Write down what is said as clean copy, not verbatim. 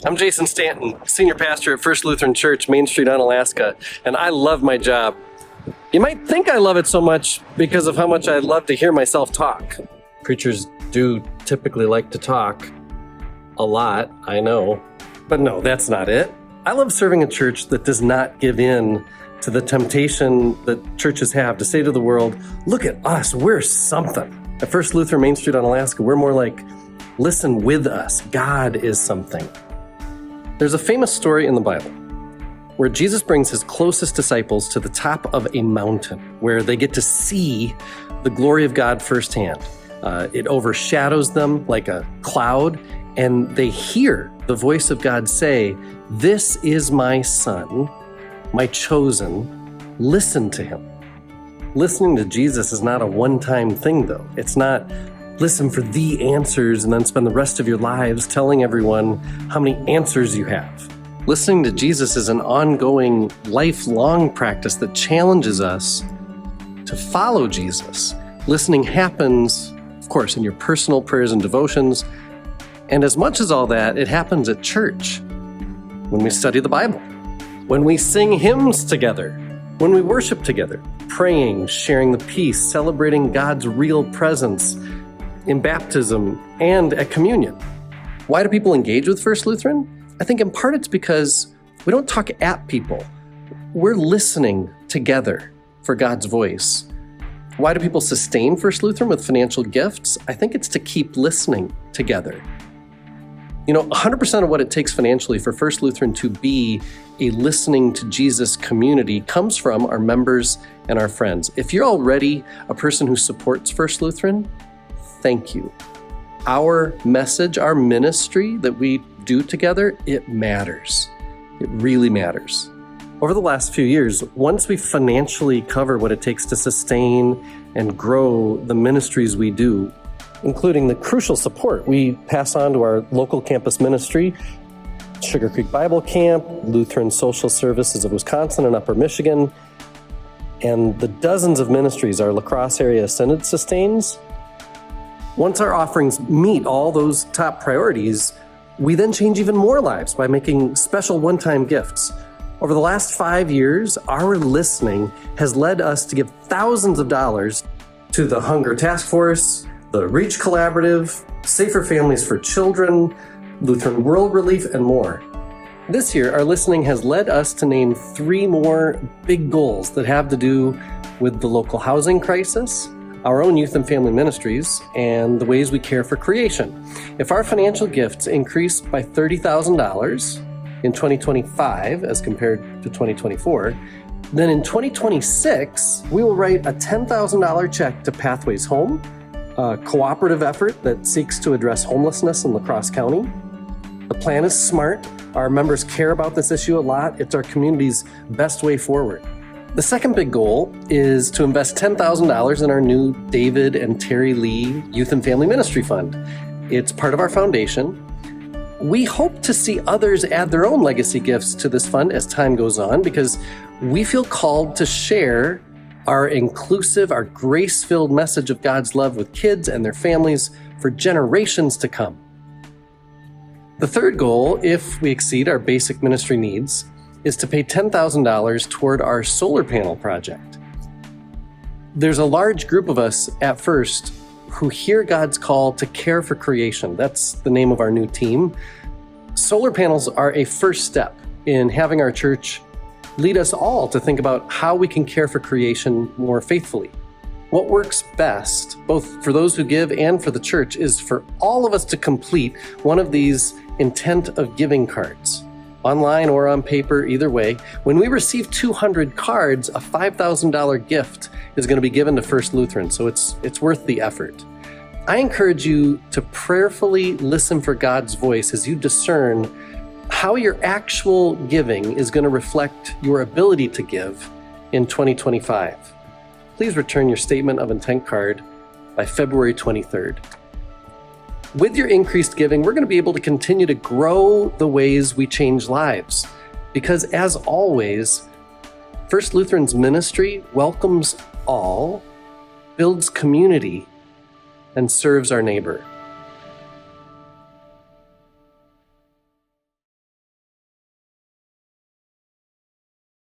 I'm Jason Stanton, Senior Pastor at First Lutheran Church, Main Street, Onalaska, and I love my job. You might think I love it so much because of how much I love to hear myself talk. Preachers do typically like to talk. A lot, I know. But no, that's not it. I love serving a church that does not give in to the temptation that churches have to say to the world, look at us, we're something. At First Lutheran, Main Street, Onalaska, we're more like, listen with us, God is something. There's a famous story in the Bible where Jesus brings his closest disciples to the top of a mountain where they get to see the glory of God firsthand. It overshadows them like a cloud, and they hear the voice of God say, "This is my son, my chosen, listen to him." Listening to Jesus is not a one-time thing, though. It's not listen for the answers and then spend the rest of your lives telling everyone how many answers you have. Listening to Jesus is an ongoing, lifelong practice that challenges us to follow Jesus. Listening happens, of course, in your personal prayers and devotions, and as much as all that, it happens at church, when we study the Bible, when we sing hymns together, when we worship together, praying, sharing the peace, celebrating God's real presence in baptism and at communion. Why do people engage with First Lutheran? I think in part it's because we don't talk at people. We're listening together for God's voice. Why do people sustain First Lutheran with financial gifts? I think it's to keep listening together. 100% of what it takes financially for First Lutheran to be a listening to Jesus community comes from our members and our friends. If you're already a person who supports First Lutheran, thank you. Our message, our ministry that we do together, it matters. It really matters. Over the last few years, once we financially cover what it takes to sustain and grow the ministries we do, including the crucial support we pass on to our local campus ministry, Sugar Creek Bible Camp, Lutheran Social Services of Wisconsin and Upper Michigan, and the dozens of ministries our La Crosse area synod sustains. Once our offerings meet all those top priorities, we then change even more lives by making special one-time gifts. Over the last 5 years, our listening has led us to give thousands of dollars to the Hunger Task Force, the Reach Collaborative, Safer Families for Children, Lutheran World Relief, and more. This year, our listening has led us to name 3 more big goals that have to do with the local housing crisis, our own youth and family ministries, and the ways we care for creation. If our financial gifts increase by $30,000 in 2025 as compared to 2024, then in 2026, we will write a $10,000 check to Pathways Home, a cooperative effort that seeks to address homelessness in La Crosse County. The plan is smart. Our members care about this issue a lot. It's our community's best way forward. The second big goal is to invest $10,000 in our new David and Terry Lee Youth and Family Ministry Fund. It's part of our foundation. We hope to see others add their own legacy gifts to this fund as time goes on because we feel called to share our inclusive, our grace-filled message of God's love with kids and their families for generations to come. The third goal, if we exceed our basic ministry needs, is to pay $10,000 toward our solar panel project. There's a large group of us at First who hear God's call to care for creation. That's the name of our new team. Solar panels are a first step in having our church lead us all to think about how we can care for creation more faithfully. What works best, both for those who give and for the church, is for all of us to complete one of these intent of giving cards. Online or on paper, either way. When we receive 200 cards, a $5,000 gift is going to be given to First Lutheran, so it's worth the effort. I encourage you to prayerfully listen for God's voice as you discern how your actual giving is going to reflect your ability to give in 2025. Please return your statement of intent card by February 23rd. With your increased giving, we're going to be able to continue to grow the ways we change lives. Because as always, First Lutheran's ministry welcomes all, builds community, and serves our neighbor.